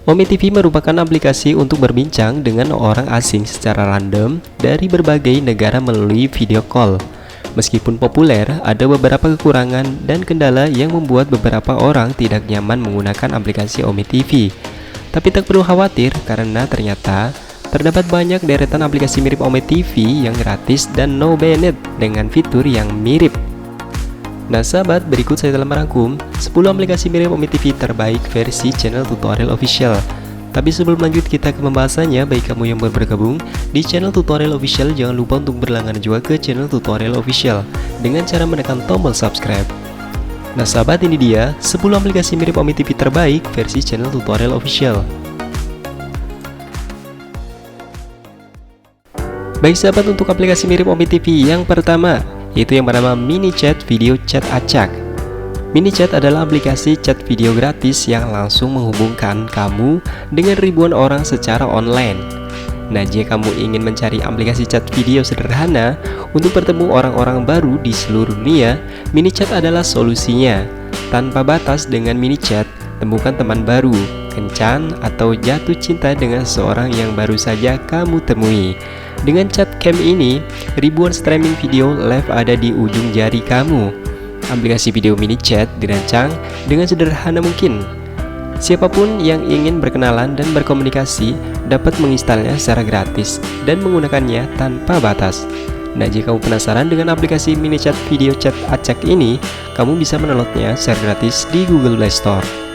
Omi TV merupakan aplikasi untuk berbincang dengan orang asing secara random dari berbagai negara melalui video call. Meskipun populer, ada beberapa kekurangan dan kendala yang membuat beberapa orang tidak nyaman menggunakan aplikasi Omi TV. Tapi tak perlu khawatir karena ternyata terdapat banyak deretan aplikasi mirip Omi TV yang gratis dan no banned dengan fitur yang mirip. Nah sahabat, berikut saya telah merangkum 10 aplikasi mirip Omi TV terbaik versi channel tutorial official. Tapi sebelum lanjut kita ke pembahasannya, bagi kamu yang baru bergabung di channel tutorial official, jangan lupa untuk berlangganan juga ke channel tutorial official dengan cara menekan tombol subscribe. Nah sahabat, ini dia 10 aplikasi mirip Omi TV terbaik versi channel tutorial official. Baik sahabat, untuk aplikasi mirip Omi TV yang pertama yaitu yang bernama MiniChat Video Chat Acak. MiniChat adalah aplikasi chat video gratis yang langsung menghubungkan kamu dengan ribuan orang secara online. Nah, jika kamu ingin mencari aplikasi chat video sederhana untuk bertemu orang-orang baru di seluruh dunia, MiniChat adalah solusinya. Tanpa batas dengan MiniChat, temukan teman baru, kencan, atau jatuh cinta dengan seseorang yang baru saja kamu temui. Dengan chat cam ini, ribuan streaming video live ada di ujung jari kamu. Aplikasi video MiniChat dirancang dengan sederhana mungkin. Siapapun yang ingin berkenalan dan berkomunikasi dapat menginstalnya secara gratis dan menggunakannya tanpa batas. Nah, jika kamu penasaran dengan aplikasi MiniChat Video Chat Acak ini, kamu bisa mendownloadnya secara gratis di Google Play Store.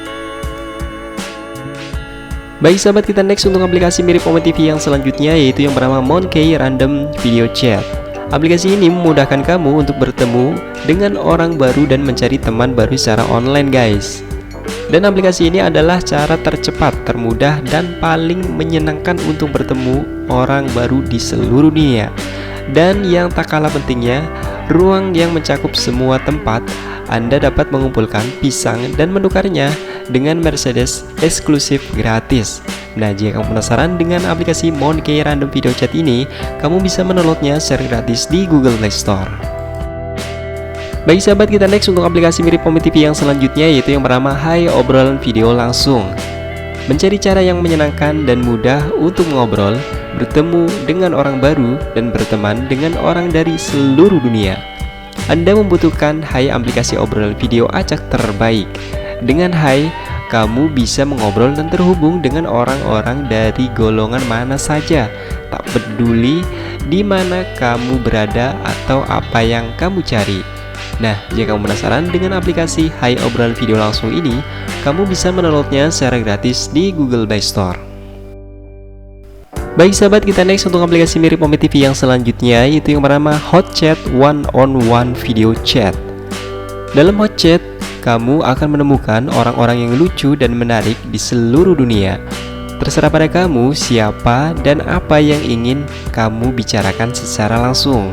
Baik sahabat, kita next untuk aplikasi mirip Omi TV yang selanjutnya yaitu yang bernama Monkey Random Video Chat. Aplikasi ini memudahkan kamu untuk bertemu dengan orang baru dan mencari teman baru secara online guys. Dan aplikasi ini adalah cara tercepat, termudah, dan paling menyenangkan untuk bertemu orang baru di seluruh dunia. Dan yang tak kalah pentingnya, ruang yang mencakup semua tempat. Anda dapat mengumpulkan pisang dan menukarnya dengan Mercedes eksklusif gratis. Nah, jika kamu penasaran dengan aplikasi Monkey Random Video Chat ini, kamu bisa mendownloadnya secara gratis di Google Play Store. Baik sahabat, kita next untuk aplikasi mirip Omi TV yang selanjutnya yaitu yang bernama Hai Obrolan Video Langsung. Mencari cara yang menyenangkan dan mudah untuk mengobrol, bertemu dengan orang baru, dan berteman dengan orang dari seluruh dunia. Anda membutuhkan Hai aplikasi obrolan video acak terbaik. Dengan Hai, kamu bisa mengobrol dan terhubung dengan orang-orang dari golongan mana saja, tak peduli di mana kamu berada atau apa yang kamu cari. Nah, jika kamu penasaran dengan aplikasi Hai Obrolan Video Langsung ini, kamu bisa mendownloadnya secara gratis di Google Play Store. Baik sahabat, kita next untuk aplikasi mirip Omi TV yang selanjutnya yaitu yang bernama HotChat One-on-One Video Chat. Dalam HotChat, kamu akan menemukan orang-orang yang lucu dan menarik di seluruh dunia. Terserah pada kamu siapa dan apa yang ingin kamu bicarakan secara langsung.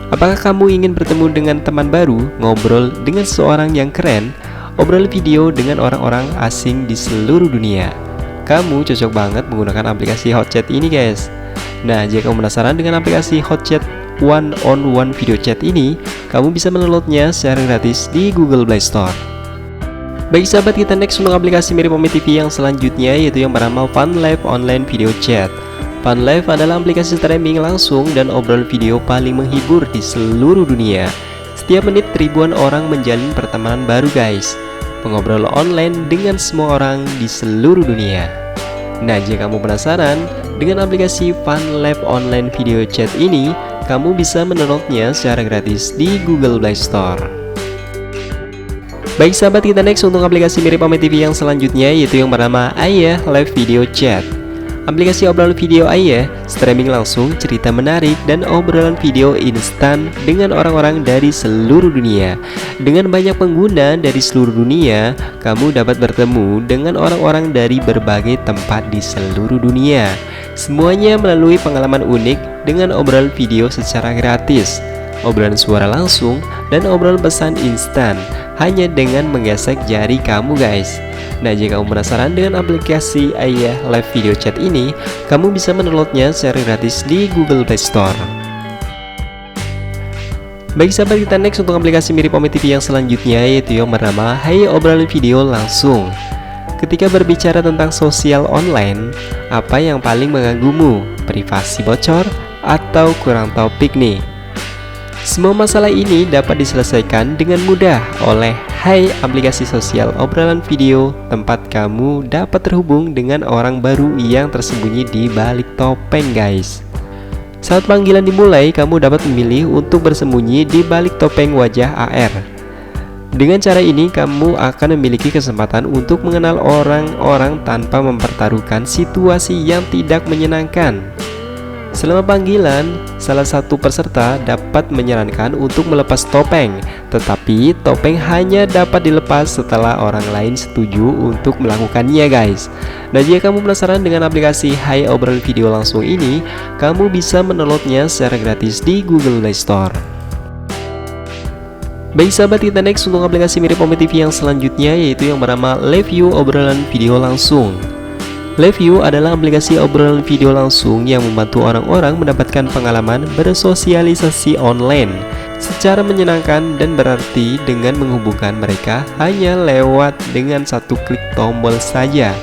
Apakah kamu ingin bertemu dengan teman baru, ngobrol dengan seseorang yang keren, obrol video dengan orang-orang asing di seluruh dunia? Kamu cocok banget menggunakan aplikasi HotChat ini guys. Nah, jika kamu penasaran dengan aplikasi HotChat One-on-One Video Chat ini, kamu bisa mendownloadnya secara gratis di Google Play Store. Baik sahabat, kita next untuk aplikasi mirip Omi TV yang selanjutnya yaitu yang bernama FunLive Online Video Chat. FunLive adalah aplikasi streaming langsung dan obrol video paling menghibur di seluruh dunia. Setiap menit ribuan orang menjalin pertemanan baru guys. Mengobrol online dengan semua orang di seluruh dunia. Nah, jika kamu penasaran dengan aplikasi FunLive Online Video Chat ini, kamu bisa mendownloadnya secara gratis di Google Play Store. Baik sahabat, kita next untuk aplikasi mirip Omi TV yang selanjutnya yaitu yang bernama Ayah Live Video Chat. Aplikasi obrolan video Ayah, streaming langsung, cerita menarik, dan obrolan video instan dengan orang-orang dari seluruh dunia. Dengan banyak pengguna dari seluruh dunia, kamu dapat bertemu dengan orang-orang dari berbagai tempat di seluruh dunia. Semuanya melalui pengalaman unik dengan obrolan video secara gratis, obrolan suara langsung, dan obrolan pesan instan hanya dengan menggesek jari kamu guys. Nah, jika kamu penasaran dengan aplikasi Ayah Live Video Chat ini, kamu bisa mendownloadnya secara gratis di Google Play Store. Baik sahabat, kita next untuk aplikasi mirip Omi TV yang selanjutnya yaitu yang bernama Hai Obrolan Video Langsung. Ketika berbicara tentang sosial online, apa yang paling mengganggumu? Privasi bocor atau kurang topik nih? Semua masalah ini dapat diselesaikan dengan mudah oleh Hai aplikasi sosial obrolan video, tempat kamu dapat terhubung dengan orang baru yang tersembunyi di balik topeng guys. Saat panggilan dimulai, kamu dapat memilih untuk bersembunyi di balik topeng wajah AR. Dengan cara ini, kamu akan memiliki kesempatan untuk mengenal orang-orang tanpa mempertaruhkan situasi yang tidak menyenangkan. Selama panggilan, salah satu peserta dapat menyarankan untuk melepas topeng, tetapi topeng hanya dapat dilepas setelah orang lain setuju untuk melakukannya guys. Nah, jika kamu penasaran dengan aplikasi Hai Obrolan Video Langsung ini, kamu bisa mendownloadnya secara gratis di Google Play Store. Baik sahabat, kita next untuk aplikasi mirip Ome TV yang selanjutnya, yaitu yang bernama Live View Obrolan Video Langsung. Live View adalah aplikasi obrolan video langsung yang membantu orang-orang mendapatkan pengalaman bersosialisasi online secara menyenangkan dan berarti dengan menghubungkan mereka hanya lewat dengan satu klik tombol saja.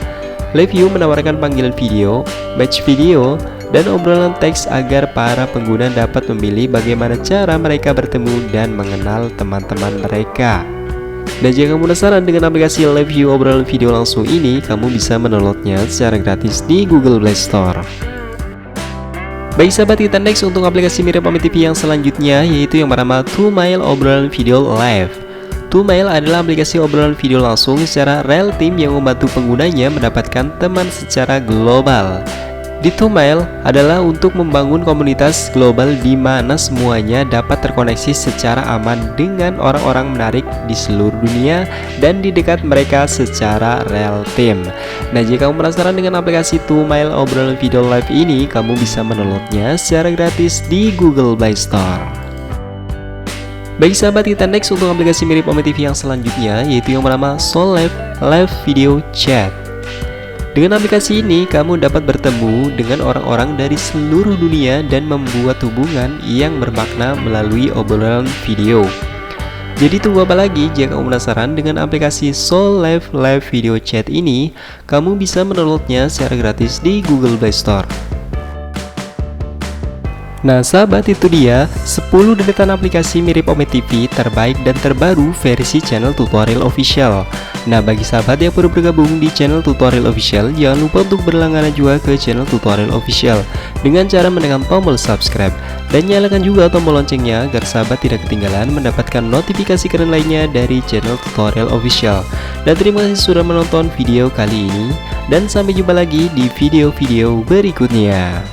Live View menawarkan panggilan video, match video, dan obrolan teks agar para pengguna dapat memilih bagaimana cara mereka bertemu dan mengenal teman-teman mereka. Dan jika kamu penasaran dengan aplikasi Live View obrolan video langsung ini, kamu bisa mendownloadnya secara gratis di Google Play Store. Baik sahabat, kita next untuk aplikasi mirip Ome TV yang selanjutnya, yaitu yang bernama 2Mail Obrolan Video Live. 2Mail adalah aplikasi obrolan video langsung secara real time yang membantu penggunanya mendapatkan teman secara global. Di 2Mail adalah untuk membangun komunitas global di mana semuanya dapat terkoneksi secara aman dengan orang-orang menarik di seluruh dunia dan di dekat mereka secara real time. Nah, jika kamu penasaran dengan aplikasi 2Mail Obrolan Video Live ini, kamu bisa mendownloadnya secara gratis di Google Play Store. Baik sahabat, kita next untuk aplikasi mirip Ome TV yang selanjutnya, yaitu yang bernama Soul Live Video Chat. Dengan aplikasi ini, kamu dapat bertemu dengan orang-orang dari seluruh dunia dan membuat hubungan yang bermakna melalui obrolan video. Jadi tunggu apa lagi? Jika kamu penasaran dengan aplikasi Soul Live Video Chat ini, kamu bisa mendownloadnya secara gratis di Google Play Store. Nah sahabat, itu dia 10 deretan aplikasi mirip Ome TV terbaik dan terbaru versi channel tutorial official. Nah, bagi sahabat yang baru bergabung di channel tutorial official, jangan lupa untuk berlangganan juga ke channel tutorial official dengan cara menekan tombol subscribe dan nyalakan juga tombol loncengnya agar sahabat tidak ketinggalan mendapatkan notifikasi keren lainnya dari channel tutorial official. Dan terima kasih sudah menonton video kali ini, dan sampai jumpa lagi di video-video berikutnya.